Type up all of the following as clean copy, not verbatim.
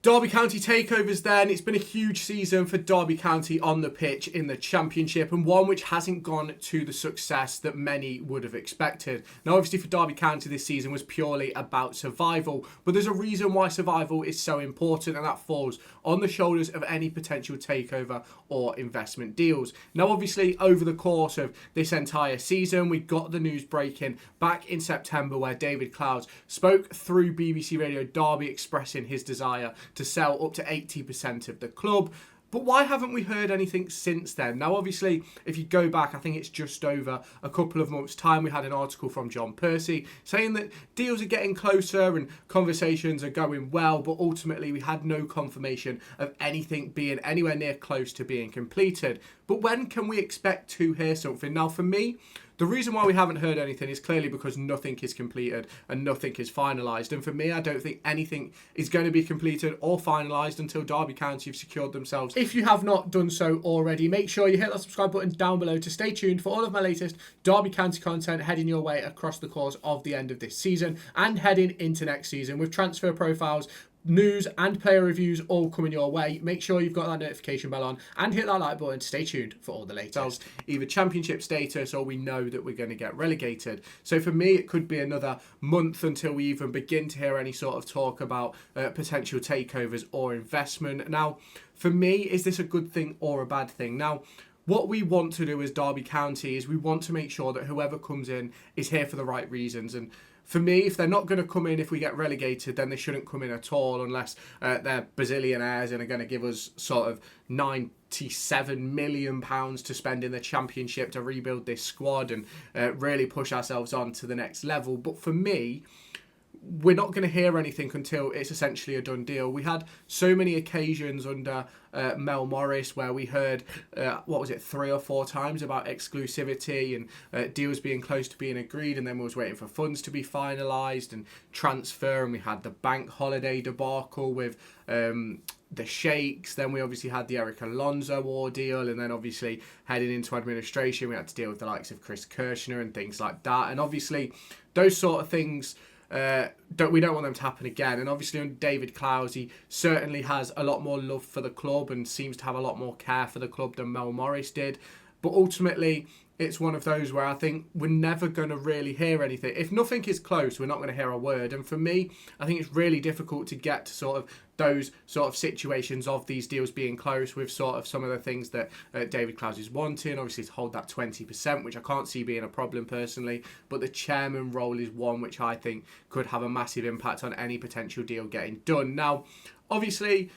Derby County takeovers then. It's been a huge season for Derby County on the pitch in the Championship, and one which hasn't gone to the success that many would have expected. Now, obviously for Derby County this season was purely about survival, but there's a reason why survival is so important, and that falls on the shoulders of any potential takeover or investment deals. Now, obviously over the course of this entire season, we got the news breaking back in September where David Clouds spoke through BBC Radio Derby expressing his desire to sell up to 80% of the club. But why haven't we heard anything since then? Now, obviously, if you go back, I think it's just over a couple of months' time, we had an article from John Percy saying that deals are getting closer and conversations are going well, but ultimately we had no confirmation of anything being anywhere near close to being completed. But when can we expect to hear something? Now, for me, the reason why we haven't heard anything is clearly because nothing is completed and nothing is finalised. And for me, I don't think anything is going to be completed or finalised until Derby County have secured themselves. If you have not done so already, make sure you hit that subscribe button down below to stay tuned for all of my latest Derby County content heading your way across the course of the end of this season and heading into next season with transfer profiles, news and player reviews all coming your way. Make sure you've got that notification bell on and hit that like button to stay tuned for all the latest. Either Championship status or we know that we're going to get relegated. So for me, it could be another month until we even begin to hear any sort of talk about potential takeovers or investment. Now, for me, is this a good thing or a bad thing? Now, what we want to do as Derby County is we want to make sure that whoever comes in is here for the right reasons. And for me, if they're not going to come in if we get relegated, then they shouldn't come in at all unless they're bazillionaires and are going to give us sort of £97 million to spend in the Championship to rebuild this squad and really push ourselves on to the next level. But for me, we're not going to hear anything until it's essentially a done deal. We had so many occasions under Mel Morris where we heard, 3 or 4 times about exclusivity and deals being close to being agreed, and then we was waiting for funds to be finalised and transfer, and we had the bank holiday debacle with the Sheikhs. Then we obviously had the Eric Alonso ordeal, and then obviously heading into administration we had to deal with the likes of Chris Kirshner and things like that. And obviously those sort of things, we don't want them to happen again. And obviously under David Clouds, he certainly has a lot more love for the club and seems to have a lot more care for the club than Mel Morris did. But ultimately, it's one of those where I think we're never going to really hear anything. If nothing is close, we're not going to hear a word. And for me, I think it's really difficult to get to sort of those sort of situations of these deals being close with sort of some of the things that David Clouds is wanting. Obviously, to hold that 20%, which I can't see being a problem personally. But the chairman role is one which I think could have a massive impact on any potential deal getting done. Now, obviously,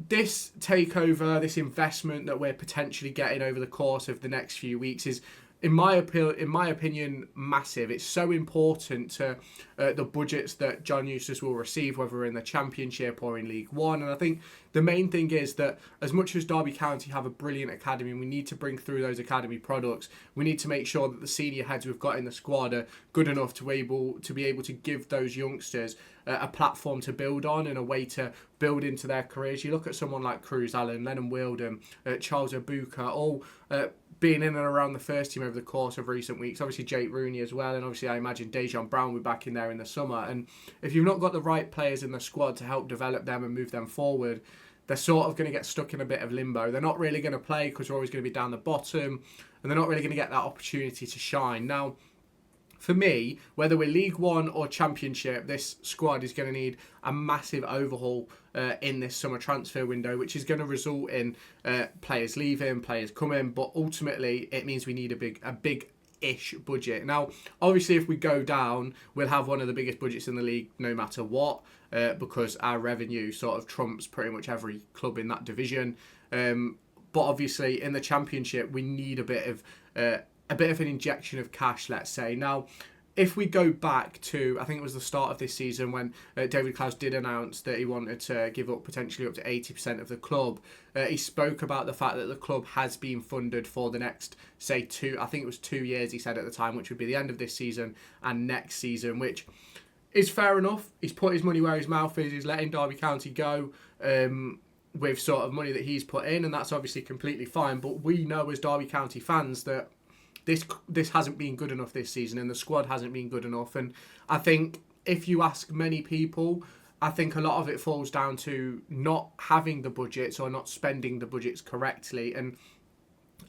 this takeover, this investment that we're potentially getting over the course of the next few weeks is, in my opinion, massive. It's so important to the budgets that John Eustace will receive, whether in the Championship or in League One. And I think the main thing is that as much as Derby County have a brilliant academy, and we need to bring through those academy products, we need to make sure that the senior heads we've got in the squad are good enough to be able to give those youngsters a platform to build on and a way to build into their careers. You look at someone like Cruz Allen, Lennon Wildham, Charles Abuka, all being in and around the first team over the course of recent weeks. Obviously Jake Rooney as well, and obviously I imagine Dejan Brown will be back in there in the summer. And if you've not got the right players in the squad to help develop them and move them forward, they're sort of going to get stuck in a bit of limbo. They're not really going to play because they're always going to be down the bottom, and they're not really going to get that opportunity to shine. Now, for me, whether we're League One or Championship, this squad is going to need a massive overhaul in this summer transfer window, which is going to result in players leaving, players coming, but ultimately it means we need a big-ish budget. Now, obviously, if we go down, we'll have one of the biggest budgets in the league no matter what, because our revenue sort of trumps pretty much every club in that division. But obviously, in the Championship, we need a bit of an injection of cash, let's say. Now, if we go back to, I think it was the start of this season when David Clouds did announce that he wanted to give up potentially up to 80% of the club, he spoke about the fact that the club has been funded for the next, say, 2 years, he said at the time, which would be the end of this season and next season, which is fair enough. He's put his money where his mouth is. He's letting Derby County go with sort of money that he's put in, and that's obviously completely fine. But we know as Derby County fans that this hasn't been good enough this season, and the squad hasn't been good enough. And I think if you ask many people, I think a lot of it falls down to not having the budgets or not spending the budgets correctly. And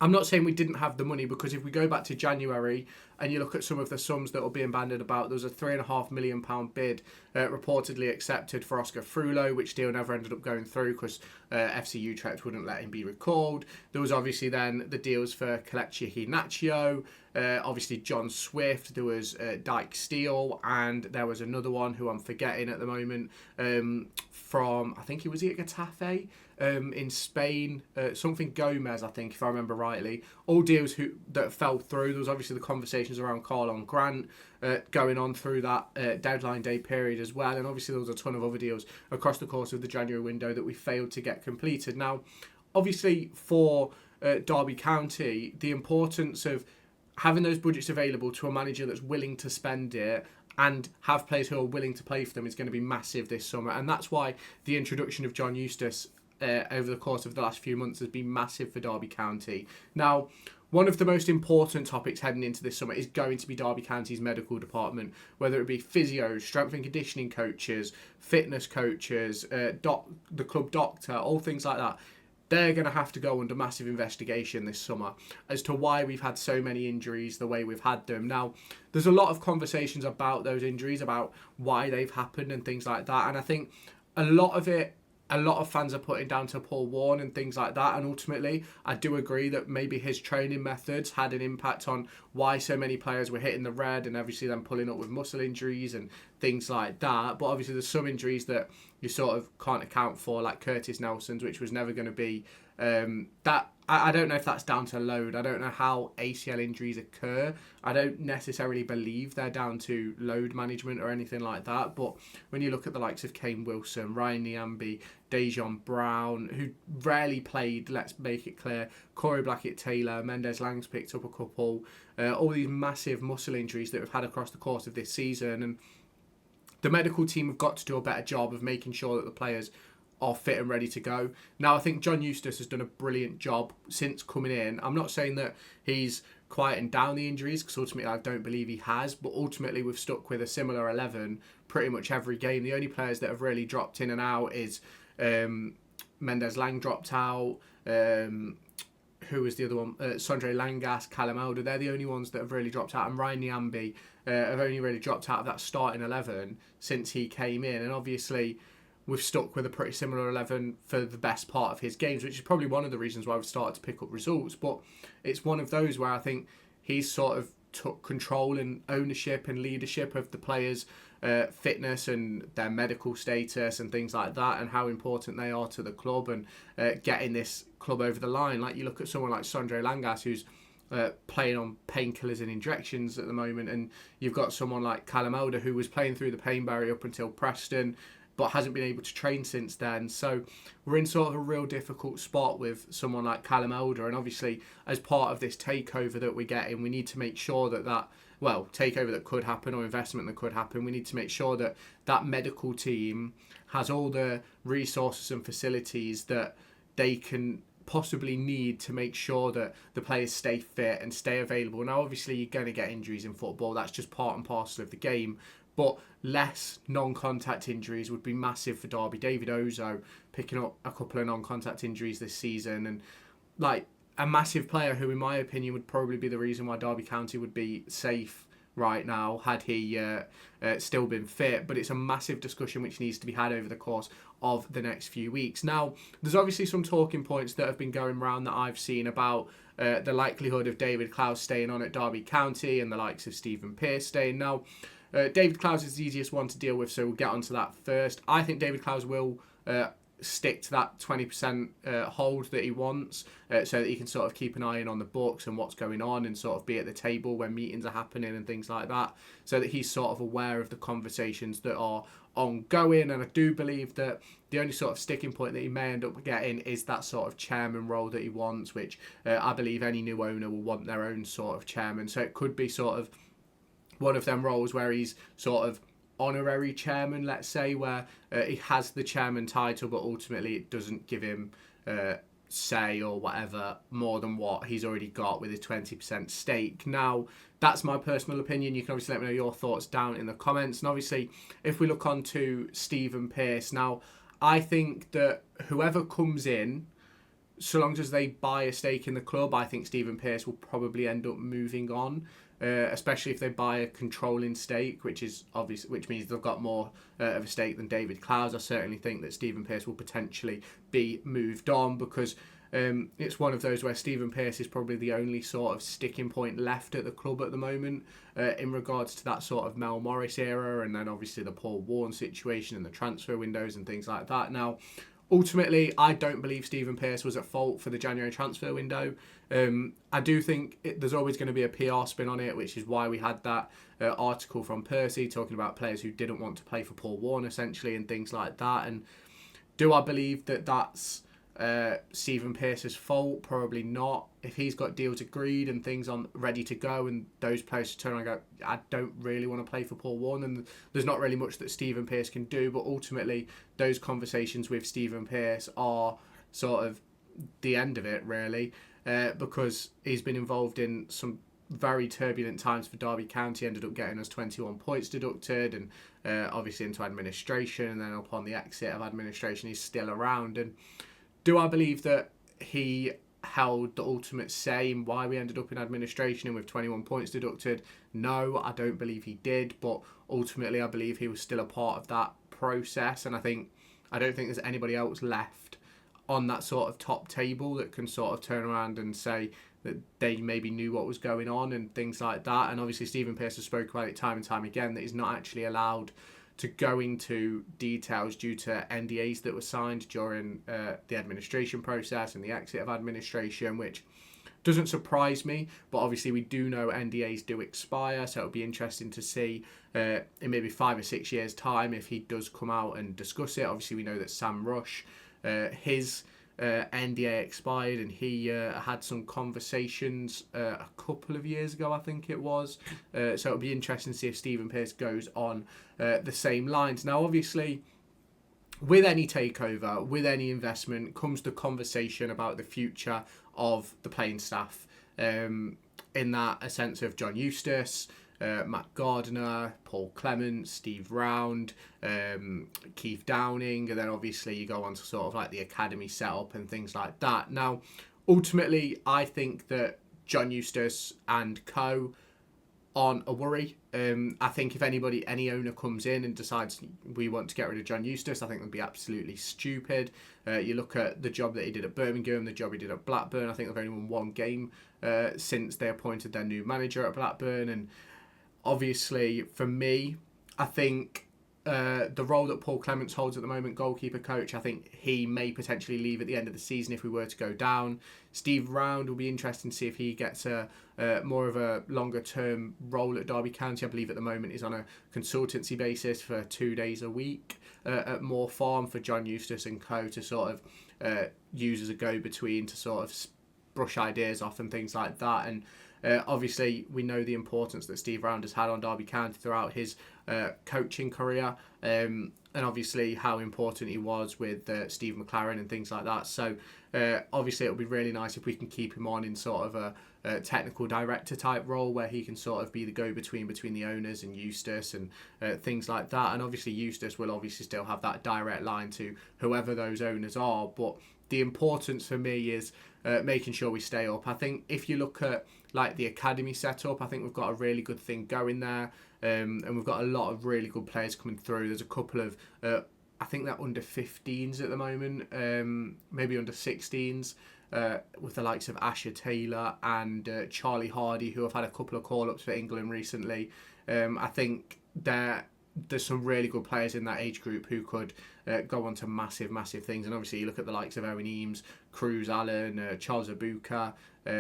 I'm not saying we didn't have the money, because if we go back to January and you look at some of the sums that were being bandied about, there was a £3.5 million bid reportedly accepted for Oscar Frullo, which deal never ended up going through because FC Utrecht wouldn't let him be recalled. There was obviously then the deals for Kelechi Iheanacho, obviously John Swift, there was Dyke Steele, and there was another one who I'm forgetting at the moment, from, I think he was at Getafe in Spain, something Gomez, I think, if I remember rightly. All deals that fell through. There was obviously the conversations around Carlon Grant going on through that deadline day period as well, and obviously there was a ton of other deals across the course of the January window that we failed to get completed. Now, obviously for Derby County, the importance of having those budgets available to a manager that's willing to spend it and have players who are willing to play for them is going to be massive this summer. And that's why the introduction of John Eustace over the course of the last few months has been massive for Derby County. Now, one of the most important topics heading into this summer is going to be Derby County's medical department, whether it be physios, strength and conditioning coaches, fitness coaches, the club doctor, all things like that. They're going to have to go under massive investigation this summer as to why we've had so many injuries the way we've had them. Now, there's a lot of conversations about those injuries, about why they've happened and things like that. And I think a lot of fans are putting down to Paul Warne and things like that. And ultimately, I do agree that maybe his training methods had an impact on why so many players were hitting the red and obviously then pulling up with muscle injuries and things like that. But obviously there's some injuries that you sort of can't account for, like Curtis Nelson's, which was never going to be that. I don't know if that's down to load. I don't know how ACL injuries occur. I don't necessarily believe they're down to load management or anything like that. But when you look at the likes of Kane Wilson, Ryan Niambi, Dejon Brown, who rarely played, let's make it clear, Corey Blackett-Taylor, Mendes Lang's picked up a couple, all these massive muscle injuries that we've had across the course of this season. And the medical team have got to do a better job of making sure that the players are fit and ready to go. Now, I think John Eustace has done a brilliant job since coming in. I'm not saying that he's quieting down the injuries, because ultimately I don't believe he has, but ultimately we've stuck with a similar 11 pretty much every game. The only players that have really dropped in and out is Mendes Lang dropped out, who was the other one? Sondre Langas, Callum Elder. They're the only ones that have really dropped out. And Ryan Niambi have only really dropped out of that starting 11 since he came in. And obviously, we've stuck with a pretty similar 11 for the best part of his games, which is probably one of the reasons why we've started to pick up results. But it's one of those where I think he's sort of took control and ownership and leadership of the players' fitness and their medical status and things like that, and how important they are to the club and getting this club over the line. Like, you look at someone like Sondre Langas, who's playing on painkillers and injections at the moment, and you've got someone like Callum Elder, who was playing through the pain barrier up until Preston, but hasn't been able to train since then. So we're in sort of a real difficult spot with someone like Callum Elder. And obviously, as part of this takeover that we're getting, we need to make sure that takeover that could happen or investment that could happen, we need to make sure that that medical team has all the resources and facilities that they can possibly need to make sure that the players stay fit and stay available. Now, obviously, you're going to get injuries in football. That's just part and parcel of the game. But less non-contact injuries would be massive for Derby. David Ozo picking up a couple of non-contact injuries this season, and like a massive player who, in my opinion, would probably be the reason why Derby County would be safe right now had he still been fit. But it's a massive discussion which needs to be had over the course of the next few weeks. Now, there's obviously some talking points that have been going around that I've seen about the likelihood of David Clowes staying on at Derby County and the likes of Stephen Pearce staying. Now, David Clowes is the easiest one to deal with, so we'll get onto that first. I think David Clowes will stick to that 20% hold that he wants, so that he can sort of keep an eye on the books and what's going on, and sort of be at the table when meetings are happening and things like that, so that he's sort of aware of the conversations that are ongoing. And I do believe that the only sort of sticking point that he may end up getting is that sort of chairman role that he wants, which I believe any new owner will want their own sort of chairman. So it could be sort of one of them roles where he's sort of honorary chairman, let's say, where he has the chairman title, but ultimately it doesn't give him say or whatever more than what he's already got with his 20% stake. Now, that's my personal opinion. You can obviously let me know your thoughts down in the comments. And obviously, if we look on to Stephen Pearce, now, I think that whoever comes in, so long as they buy a stake in the club, I think Stephen Pearce will probably end up moving on, especially if they buy a controlling stake, which is obvious, which means they've got more of a stake than David Clowes. I certainly think that Stephen Pearce will potentially be moved on, because it's one of those where Stephen Pearce is probably the only sort of sticking point left at the club at the moment, in regards to that sort of Mel Morris era, and then obviously the Paul Warne situation and the transfer windows and things like that. Now, ultimately, I don't believe Stephen Pearce was at fault for the January transfer window. I do think there's always going to be a PR spin on it, which is why we had that article from Percy talking about players who didn't want to play for Paul Warne, essentially, and things like that. And do I believe that that's Stephen Pearce's fault? Probably not. If he's got deals agreed and things on ready to go, and those players turn around and go, I don't really want to play for Paul Warne, and there's not really much that Stephen Pearce can do. But ultimately, those conversations with Stephen Pearce are sort of the end of it, really, because he's been involved in some very turbulent times for Derby County. Ended up getting us 21 points deducted, and obviously into administration, and then upon the exit of administration, he's still around. And do I believe that he held the ultimate say in why we ended up in administration and with 21 points deducted? No, I don't believe he did, but ultimately I believe he was still a part of that process, and I don't think there's anybody else left on that sort of top table that can sort of turn around and say that they maybe knew what was going on and things like that. And obviously Stephen Pearce has spoken about it time and time again, that he's not actually allowed to go into details due to NDAs that were signed during the administration process and the exit of administration, which doesn't surprise me. But obviously we do know NDAs do expire, so it'll be interesting to see in maybe 5 or 6 years' time if he does come out and discuss it. Obviously we know that Sam Rush, his NDA expired, and he had some conversations a couple of years ago, I think it was. So it'll be interesting to see if Stephen Pearce goes on the same lines. Now, obviously, with any takeover, with any investment, comes the conversation about the future of the playing staff. In that a sense of John Eustace, Matt Gardner, Paul Clement, Steve Round, Keith Downing, and then obviously you go on to sort of like the academy setup and things like that. Now, ultimately, I think that John Eustace and co aren't a worry. I think if any owner comes in and decides we want to get rid of John Eustace, I think they'd be absolutely stupid. You look at the job that he did at Birmingham, the job he did at Blackburn. I think they've only won one game since they appointed their new manager at Blackburn. And obviously, for me, I think the role that Paul Clements holds at the moment, goalkeeper coach, I think he may potentially leave at the end of the season if we were to go down. Steve Round will be interesting to see if he gets a more of a longer term role at Derby County. I believe at the moment he's on a consultancy basis for 2 days a week at Moor Farm for John Eustace and co to sort of use as a go-between to sort of brush ideas off and things like that. And obviously, we know the importance that Steve Round has had on Derby County throughout his coaching career, and obviously how important he was with Steve McLaren and things like that. So obviously, it'll be really nice if we can keep him on in sort of a technical director type role where he can sort of be the go-between between the owners and Eustace and things like that. And obviously, Eustace will obviously still have that direct line to whoever those owners are. But the importance for me is making sure we stay up. I think if you look at like the academy setup, I think we've got a really good thing going there, and we've got a lot of really good players coming through. There's a couple of I think they're under 15s at the moment, maybe under 16s, with the likes of Asher Taylor and Charlie Hardy, who have had a couple of call-ups for England recently. I think there's some really good players in that age group who could go on to massive things. And obviously you look at the likes of Owen Eames, Cruz Allen, Charles Abuka,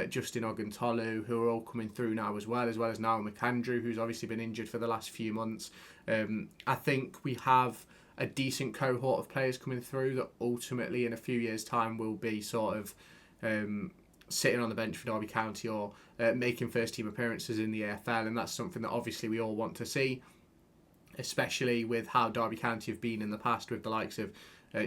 Justin Ogantolu, who are all coming through now as well as Niall McAndrew, who's obviously been injured for the last few months. I think we have a decent cohort of players coming through that ultimately in a few years' time will be sort of sitting on the bench for Derby County or making first team appearances in the EFL, and that's something that obviously we all want to see, especially with how Derby County have been in the past with the likes of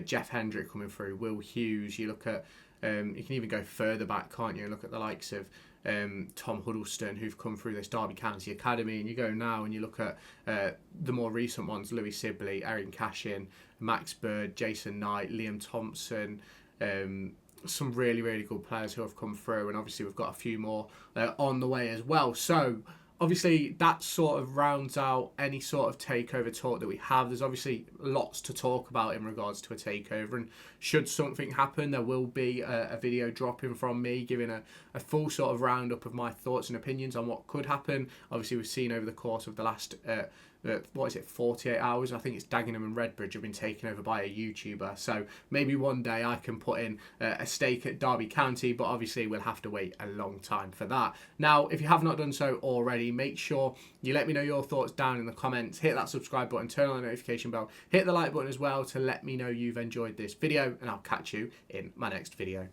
Jeff Hendrick coming through, Will Hughes. You look at you can even go further back, can't you? Look at the likes of Tom Huddleston, who've come through this Derby County Academy, and you go now and you look at the more recent ones: Louis Sibley, Erin Cashin, Max Bird, Jason Knight, Liam Thompson. Some really, really good players who have come through, and obviously we've got a few more on the way as well. So obviously that sort of rounds out any sort of takeover talk that we have. There's obviously lots to talk about in regards to a takeover, and should something happen, there will be a video dropping from me giving a full sort of roundup of my thoughts and opinions on what could happen. Obviously we've seen over the course of the last 48 hours, I think it's Dagenham and Redbridge have been taken over by a YouTuber. So maybe one day I can put in a stake at Derby County, but obviously we'll have to wait a long time for that. Now, if you have not done so already, make sure you let me know your thoughts down in the comments. Hit that subscribe button, turn on the notification bell, hit the like button as well to let me know you've enjoyed this video, and I'll catch you in my next video.